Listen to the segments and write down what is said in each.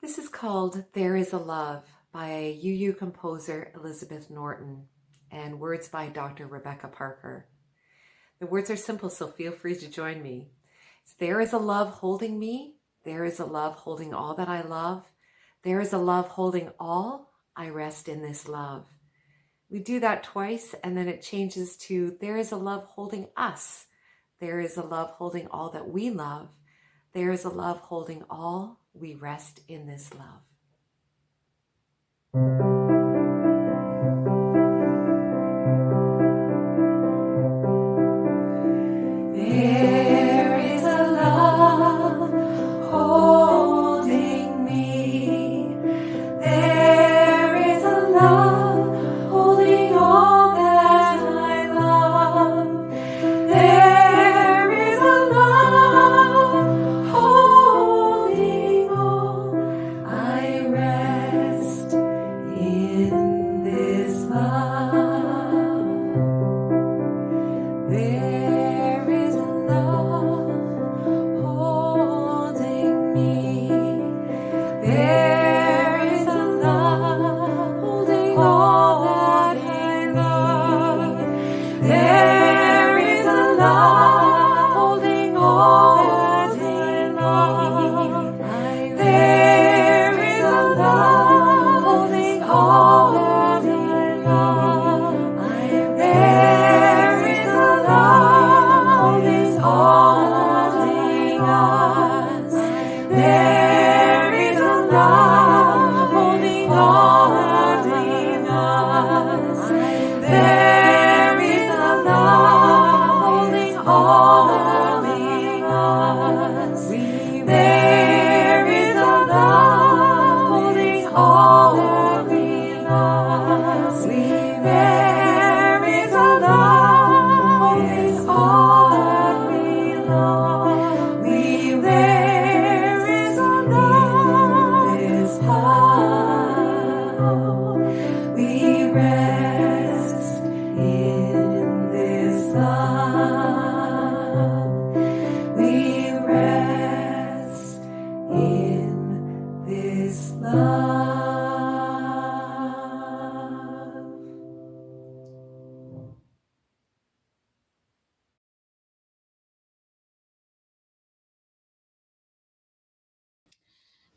This is called There Is a Love by UU composer Elizabeth Norton and words by Dr. Rebecca Parker. The words are simple, so feel free to join me. There is a love holding me. There is a love holding all that I love. There is a love holding all. I rest in this love. We do that twice, and then it changes to there is a love holding us. There is a love holding all that we love. There is a love holding all. We rest in this love. There is a love holding me. There is a love holding all that I love. There is a love holding all. I rest in this love. There is a love holding me. There is a love holding all that I love. There is a love holding all that I love. There is a love holding all that I love. There is a love holding us. There is a love holding us. There is a love holding us. There is a love holding all that we lost. There is a love holding all that we lost. There is a love this love. We rest in this love. We rest in this love.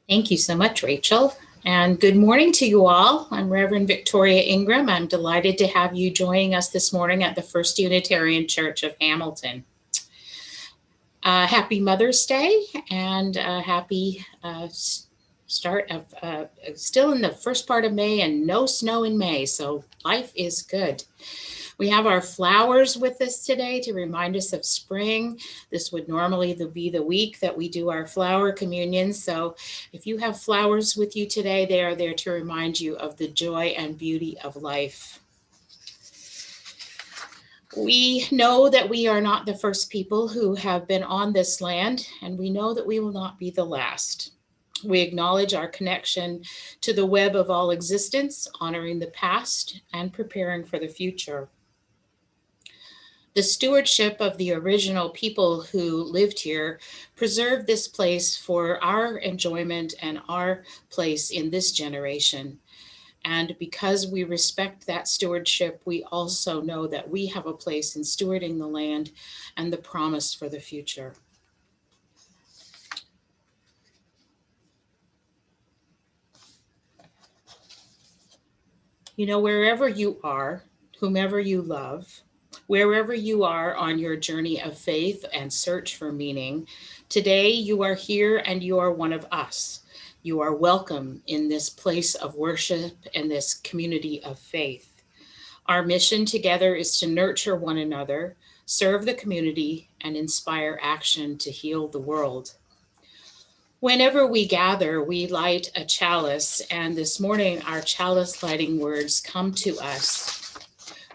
Thank you so much, Rachel. And good morning to you all. I'm Reverend Victoria Ingram. I'm delighted to have you joining us this morning at the First Unitarian Church of Hamilton. Happy Mother's Day and happy start of still in the first part of May and no snow in May, so life is good. We have our flowers with us today to remind us of spring. This would normally be the week that we do our flower communion. So if you have flowers with you today, they are there to remind you of the joy and beauty of life. We know that we are not the first people who have been on this land, and we know that we will not be the last. We acknowledge our connection to the web of all existence, honoring the past and preparing for the future. The stewardship of the original people who lived here preserved this place for our enjoyment and our place in this generation. And because we respect that stewardship, we also know that we have a place in stewarding the land and the promise for the future. You know, wherever you are, whomever you love, wherever you are on your journey of faith and search for meaning, today you are here and you are one of us. You are welcome in this place of worship and this community of faith. Our mission together is to nurture one another, serve the community, and inspire action to heal the world. Whenever we gather, we light a chalice, and this morning our chalice lighting words come to us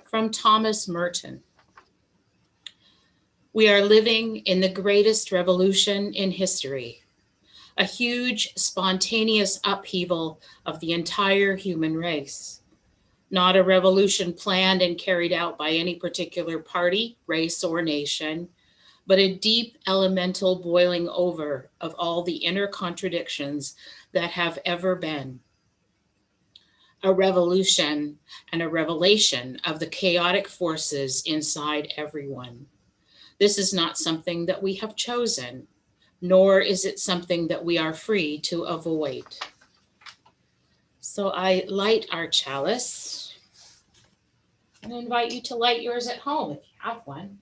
from Thomas Merton. We are living in the greatest revolution in history, a huge, spontaneous upheaval of the entire human race. Not a revolution planned and carried out by any particular party, race, or nation, but a deep elemental boiling over of all the inner contradictions that have ever been. A revolution and a revelation of the chaotic forces inside everyone. This is not something that we have chosen, nor is it something that we are free to avoid. So I light our chalice and invite you to light yours at home if you have one.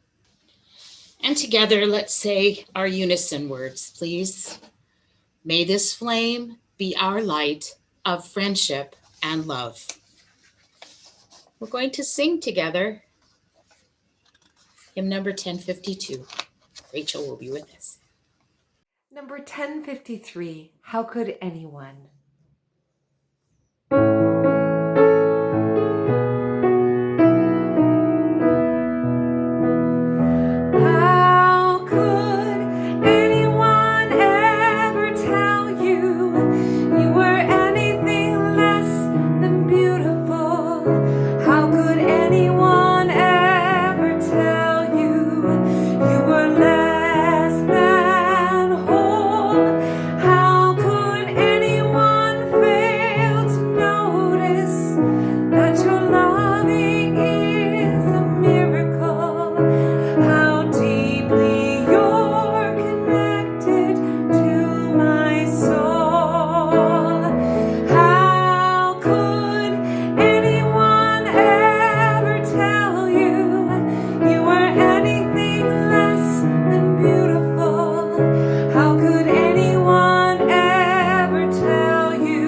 And together, let's say our unison words, please. May this flame be our light of friendship and love. We're going to sing together hymn number 1052. Rachel will be with us. Number 1053, How Could Anyone? How could anyone ever tell you you were anything less than beautiful? How could anyone ever tell you you were less than whole? How could anyone fail to notice that your loving is a miracle? How deeply you're connected to my soul. How could anyone ever tell you you were anything less than beautiful? How could anyone ever tell you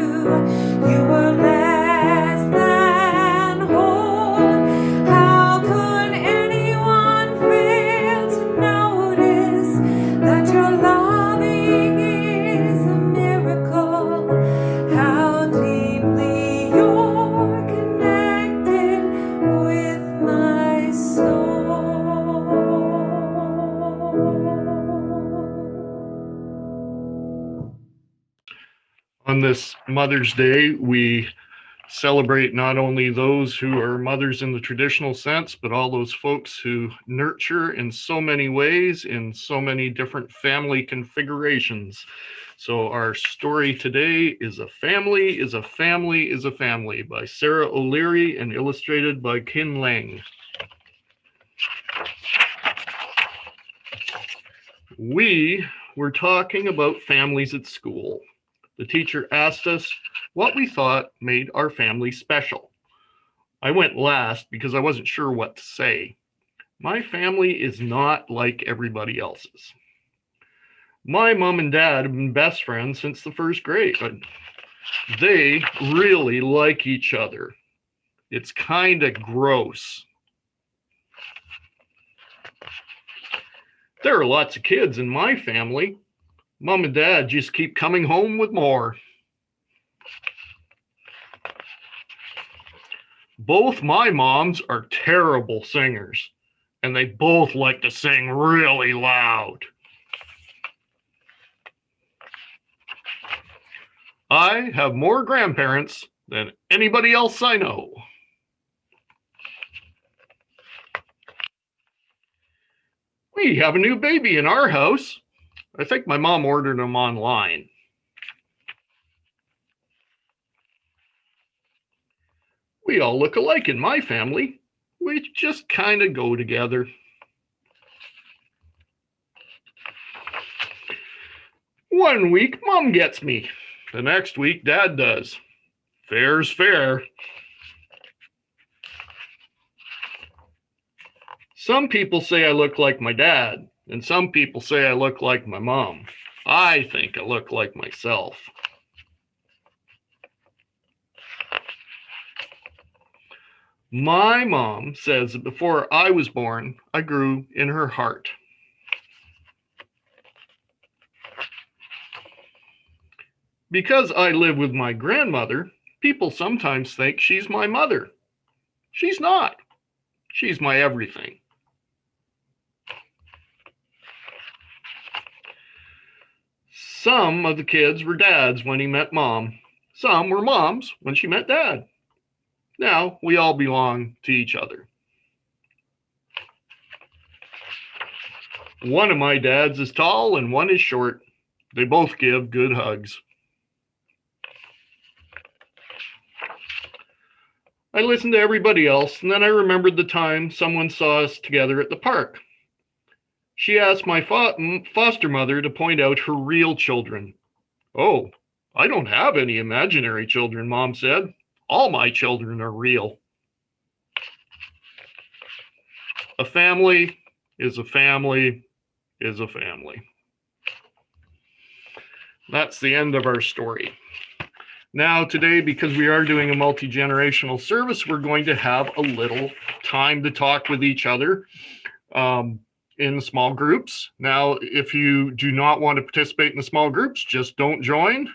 you were less than whole? How could anyone fail to notice that your loving is a miracle? How deeply you're connected with my soul. On this Mother's Day, we celebrate not only those who are mothers in the traditional sense, but all those folks who nurture in so many ways, in so many different family configurations. So our story today is A Family is a Family is a Family by Sarah O'Leary and illustrated by Kin Lang. We were talking about families at school. The teacher asked us what we thought made our family special. I went last because I wasn't sure what to say. My family is not like everybody else's. My mom and dad have been best friends since the first grade, but they really like each other. It's kind of gross. There are lots of kids in my family. Mom and dad just keep coming home with more. Both my moms are terrible singers, and they both like to sing really loud. I have more grandparents than anybody else I know. We have a new baby in our house. I think my mom ordered him online. We all look alike in my family. We just kind of go together. One week, Mom gets me. The next week, Dad does. Fair's fair. Some people say I look like my dad, and some people say I look like my mom. I think I look like myself. My mom says that before I was born, I grew in her heart. Because I live with my grandmother, people sometimes think she's my mother. She's not. She's my everything. Some of the kids were dads when he met Mom. Some were moms when she met Dad. Now we all belong to each other. One of my dads is tall and one is short. They both give good hugs. I listened to everybody else, and then I remembered the time someone saw us together at the park. She asked my foster mother to point out her real children. Oh, I don't have any imaginary children, Mom said. All my children are real. A family is a family is a family. That's the end of our story. Now today, because we are doing a multi-generational service, we're going to have a little time to talk with each other in small groups. Now, if you do not want to participate in the small groups, just don't join.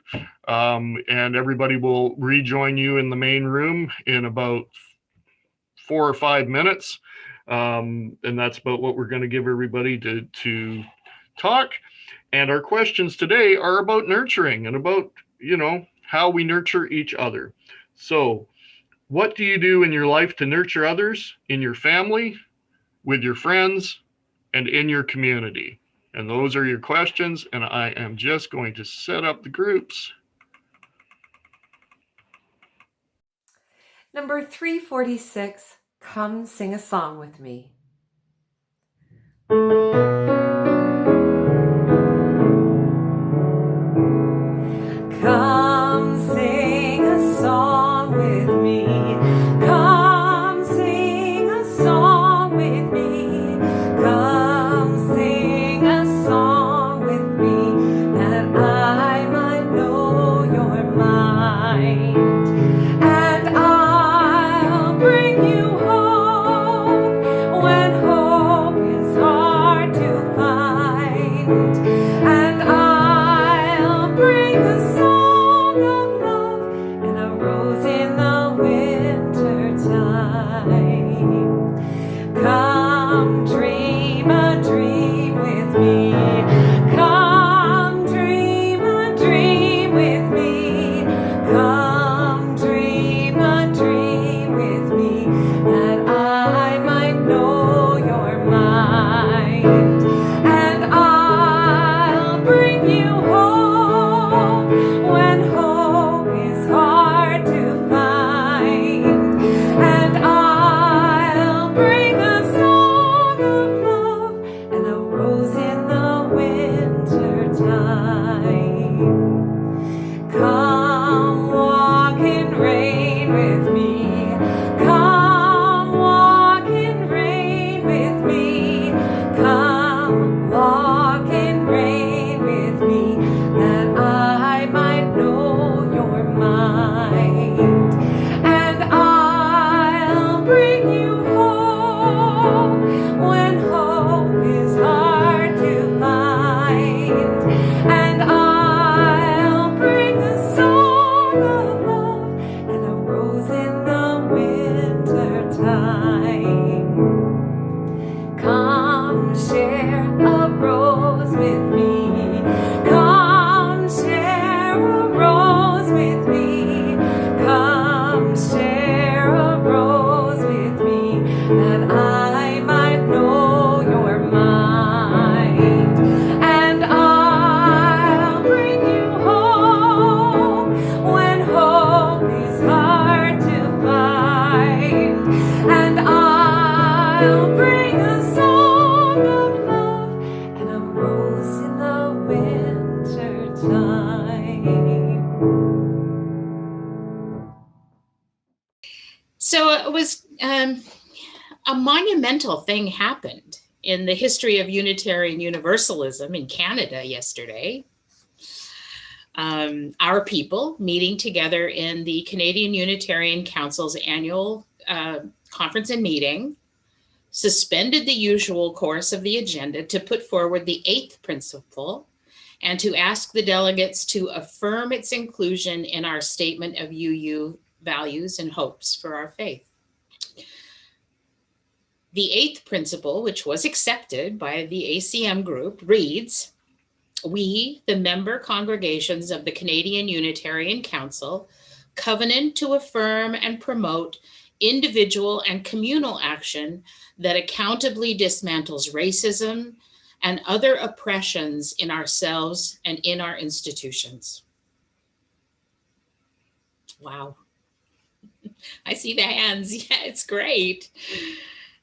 And everybody will rejoin you in the main room in about 4 or 5 minutes. And that's about what we're going to give everybody to talk. And our questions today are about nurturing and about, how we nurture each other. So what do you do in your life to nurture others, in your family, with your friends, and in your community? And those are your questions. And I am just going to set up the groups. Number 346, come sing a song with me. Come sing a song with me. Come sing a song with me. Come sing a song with me, that I might know your mind. And I'll bring you hope when hope is hard to find. And I'll bring a song of love and a rose in the winter time. Come dream a dream with me. Come dream a dream with me. Come dream a dream with me, that I might know your mind. And I'll bring you hope when hope is hard to find. And I'll bring a song of love and a rose in the winter time. Come walk in rain with me. Come walk in rain with me. Come walk in rain with me, that I might know your mind. And I'll bring you hope when hope is hard to find. And I'll bring a song of love and a rose in the winter time. Come share a rose with me. Come share a rose with me. Come share a rose with me, that I might know your mind. And I'll bring you hope when hope is hard to find. And I'll bring a song of love and a rose in the winter time. So it was a monumental thing happened in the history of Unitarian Universalism in Canada yesterday. Our people meeting together in the Canadian Unitarian Council's annual conference and meeting suspended the usual course of the agenda to put forward the 8th principle and to ask the delegates to affirm its inclusion in our statement of UU values and hopes for our faith. The 8th principle, which was accepted by the ACM group, reads, "We, the member congregations of the Canadian Unitarian Council, covenant to affirm and promote individual and communal action that accountably dismantles racism and other oppressions in ourselves and in our institutions. Wow. I see the hands. Yeah, it's great.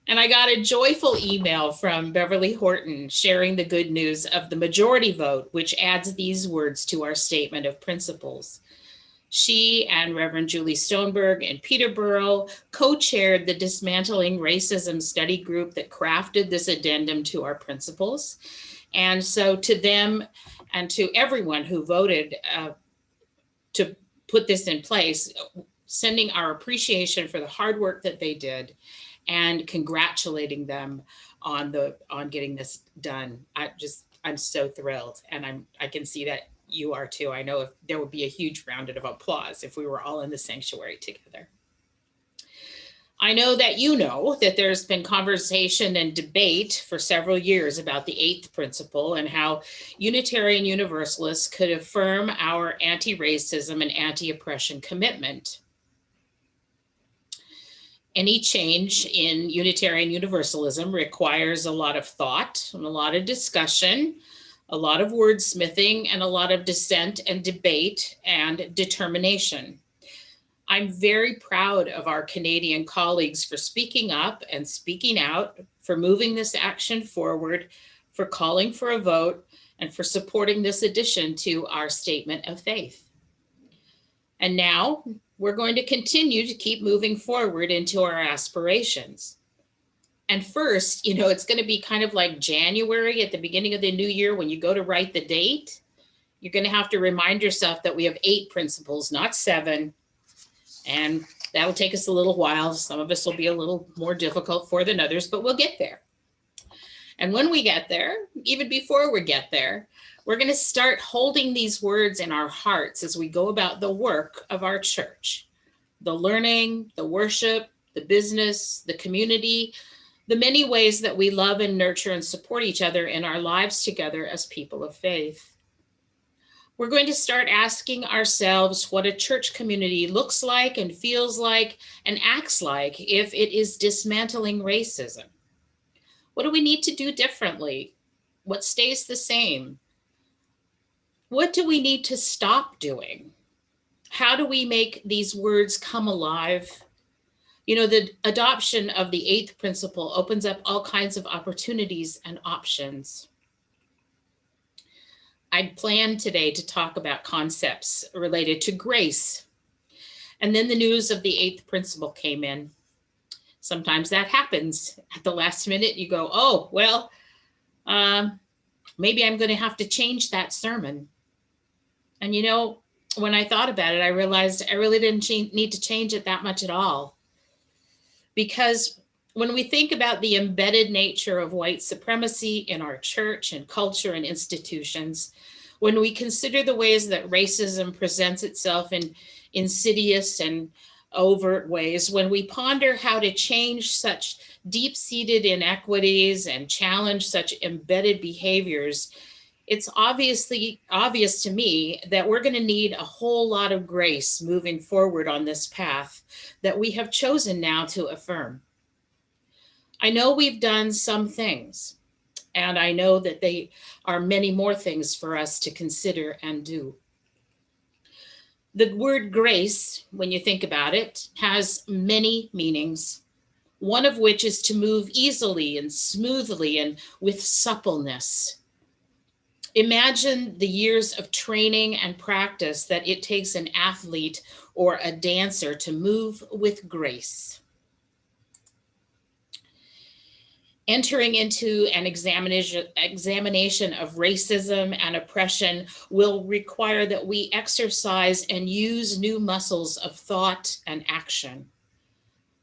And I got a joyful email from Beverly Horton sharing the good news of the majority vote, which adds these words to our statement of principles. She and Reverend Julie Stoneberg in Peterborough co-chaired the Dismantling Racism Study Group that crafted this addendum to our principles. And so to them and to everyone who voted to put this in place, sending our appreciation for the hard work that they did and congratulating them on getting this done. I'm so thrilled, and I can see that you are too. I know if there would be a huge round of applause if we were all in the sanctuary together. I know that there's been conversation and debate for several years about the eighth principle and how Unitarian Universalists could affirm our anti-racism and anti-oppression commitment. Any change in Unitarian Universalism requires a lot of thought and a lot of discussion, a lot of wordsmithing, and a lot of dissent and debate and determination. I'm very proud of our Canadian colleagues for speaking up and speaking out, for moving this action forward, for calling for a vote, and for supporting this addition to our statement of faith. And now we're going to continue to keep moving forward into our aspirations. And first, it's going to be kind of like January at the beginning of the new year when you go to write the date. You're going to have to remind yourself that we have 8 principles, not 7. And that'll take us a little while. Some of us will be a little more difficult for than others, but we'll get there. And when we get there, even before we get there, we're going to start holding these words in our hearts as we go about the work of our church, the learning, the worship, the business, the community, the many ways that we love and nurture and support each other in our lives together as people of faith. We're going to start asking ourselves what a church community looks like and feels like and acts like if it is dismantling racism. What do we need to do differently? What stays the same? What do we need to stop doing? How do we make these words come alive? The adoption of the 8th principle opens up all kinds of opportunities and options. I planned today to talk about concepts related to grace. And then the news of the 8th principle came in. Sometimes that happens at the last minute. You go, oh, well, maybe I'm going to have to change that sermon. And when I thought about it, I realized I really didn't need to change it that much at all. Because when we think about the embedded nature of white supremacy in our church and culture and institutions, when we consider the ways that racism presents itself in insidious and overt ways, when we ponder how to change such deep-seated inequities and challenge such embedded behaviors, it's obvious to me that we're going to need a whole lot of grace moving forward on this path that we have chosen now to affirm. I know we've done some things, and I know that there are many more things for us to consider and do. The word grace, when you think about it, has many meanings, one of which is to move easily and smoothly and with suppleness. Imagine the years of training and practice that it takes an athlete or a dancer to move with grace. Entering into an examination of racism and oppression will require that we exercise and use new muscles of thought and action.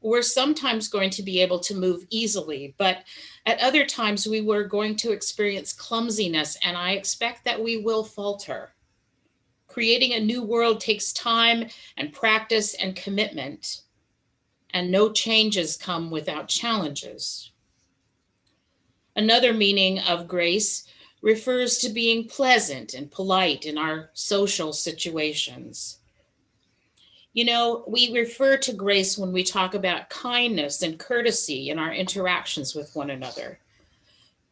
We're sometimes going to be able to move easily, but at other times we were going to experience clumsiness, and I expect that we will falter. Creating a new world takes time and practice and commitment, and no changes come without challenges. Another meaning of grace refers to being pleasant and polite in our social situations. We refer to grace when we talk about kindness and courtesy in our interactions with one another.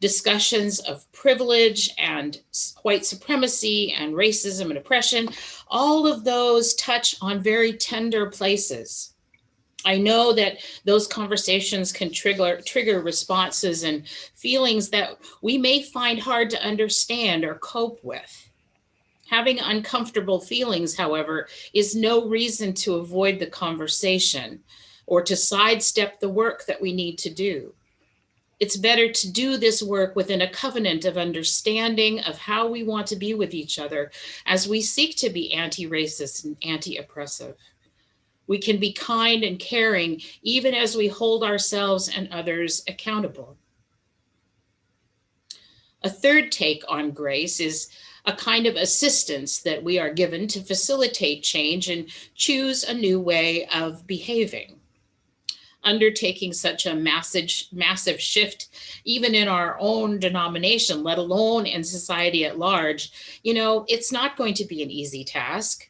Discussions of privilege and white supremacy and racism and oppression, all of those touch on very tender places. I know that those conversations can trigger responses and feelings that we may find hard to understand or cope with. Having uncomfortable feelings, however, is no reason to avoid the conversation or to sidestep the work that we need to do. It's better to do this work within a covenant of understanding of how we want to be with each other as we seek to be anti-racist and anti-oppressive. We can be kind and caring even as we hold ourselves and others accountable. A third take on grace is a kind of assistance that we are given to facilitate change and choose a new way of behaving. Undertaking such a massive shift, even in our own denomination, let alone in society at large, it's not going to be an easy task.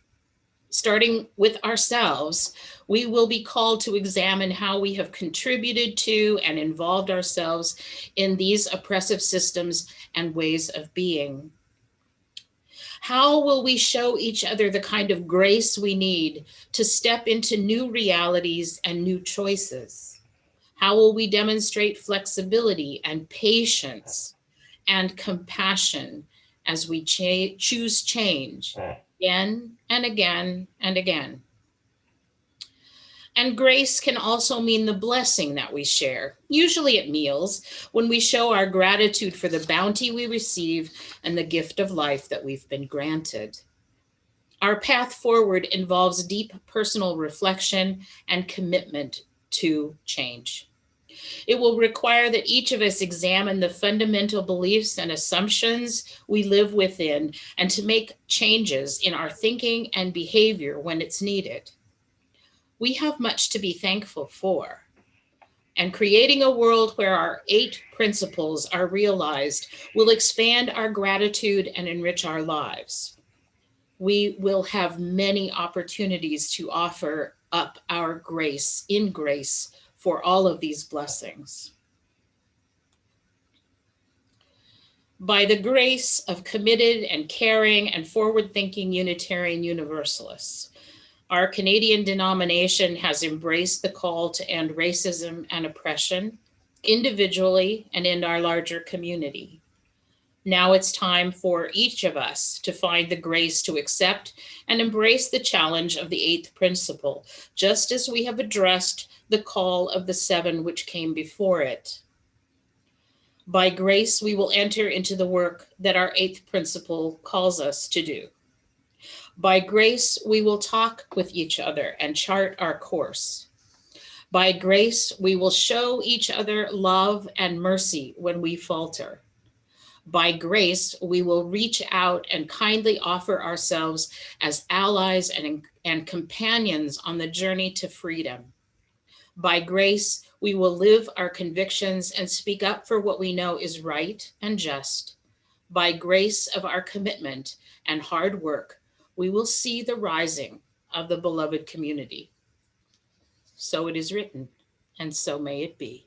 Starting with ourselves, we will be called to examine how we have contributed to and involved ourselves in these oppressive systems and ways of being. How will we show each other the kind of grace we need to step into new realities and new choices? How will we demonstrate flexibility and patience and compassion as we choose change again and again and again? And grace can also mean the blessing that we share, usually at meals, when we show our gratitude for the bounty we receive and the gift of life that we've been granted. Our path forward involves deep personal reflection and commitment to change. It will require that each of us examine the fundamental beliefs and assumptions we live within and to make changes in our thinking and behavior when it's needed. We have much to be thankful for. And creating a world where our 8 principles are realized will expand our gratitude and enrich our lives. We will have many opportunities to offer up our grace in grace for all of these blessings. By the grace of committed and caring and forward-thinking Unitarian Universalists, our Canadian denomination has embraced the call to end racism and oppression individually and in our larger community. Now it's time for each of us to find the grace to accept and embrace the challenge of the 8th principle, just as we have addressed the call of the 7 which came before it. By grace, we will enter into the work that our 8th principle calls us to do. By grace, we will talk with each other and chart our course. By grace, we will show each other love and mercy when we falter. By grace, we will reach out and kindly offer ourselves as allies and companions on the journey to freedom. By grace, we will live our convictions and speak up for what we know is right and just. By grace of our commitment and hard work, we will see the rising of the beloved community. So it is written, and so may it be.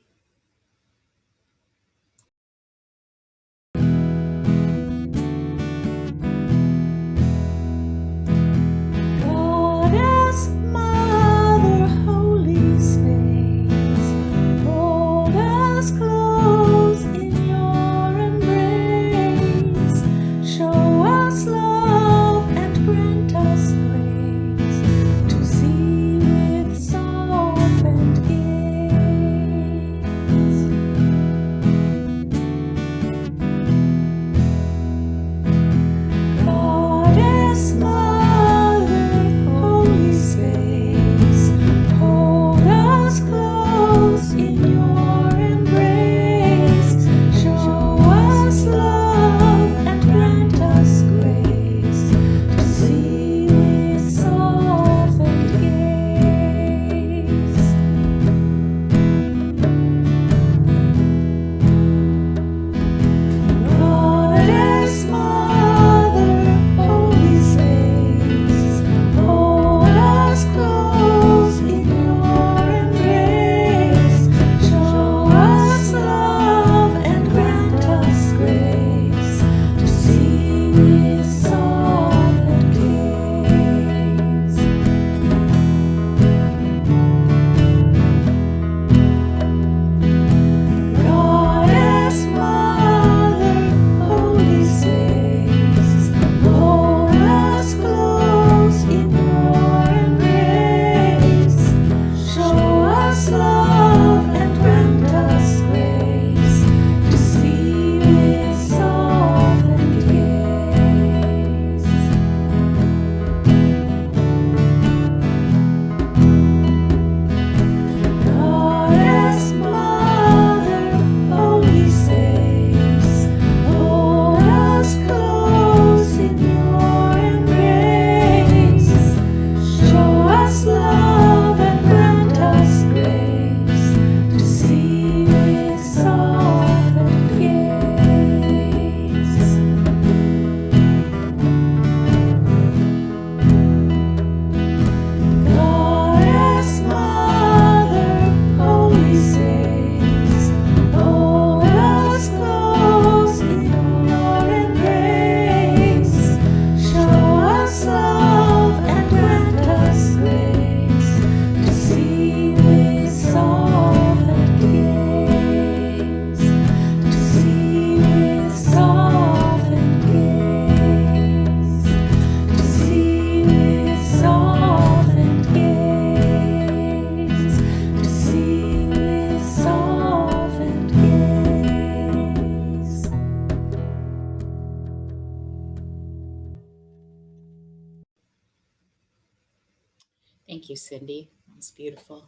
Thank you, Cindy. That was beautiful.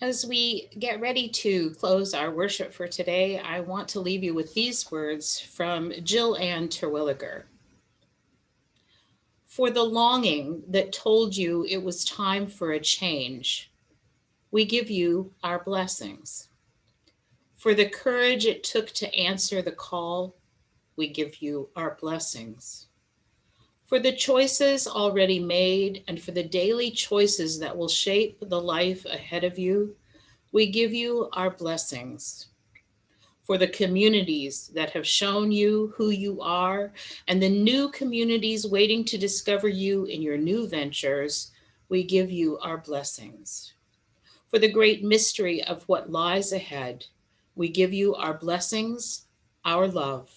As we get ready to close our worship for today, I want to leave you with these words from Jill Ann Terwilliger. For the longing that told you it was time for a change, we give you our blessings. For the courage it took to answer the call, we give you our blessings. For the choices already made and for the daily choices that will shape the life ahead of you, we give you our blessings. For the communities that have shown you who you are and the new communities waiting to discover you in your new ventures, we give you our blessings. For the great mystery of what lies ahead, we give you our blessings, our love.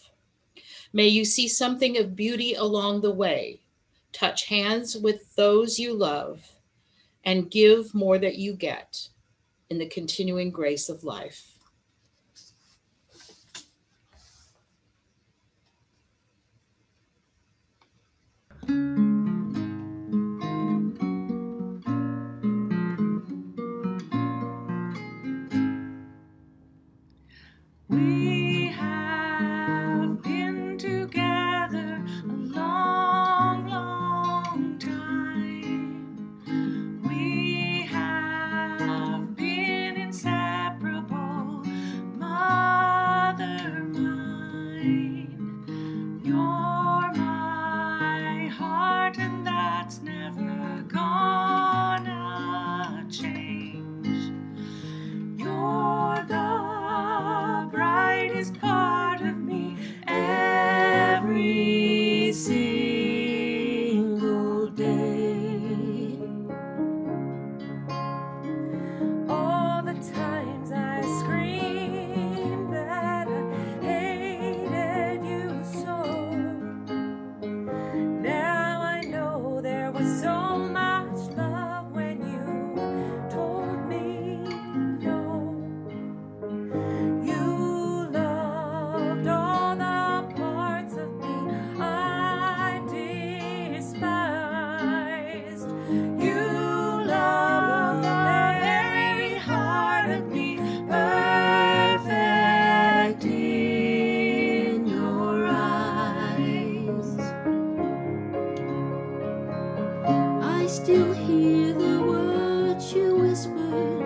May you see something of beauty along the way, touch hands with those you love, and give more that you get in the continuing grace of life. We have been together a long, long time. We have been inseparable, mother mine. You're my heart, and that's never gonna change. You're the brightest part of me every single day. All the times I screamed that I hated you so, now I know there was so much love when you told me no. You loved all the parts of me I despised. You loved the very heart of me, perfect in your eyes. I still hear the words you whispered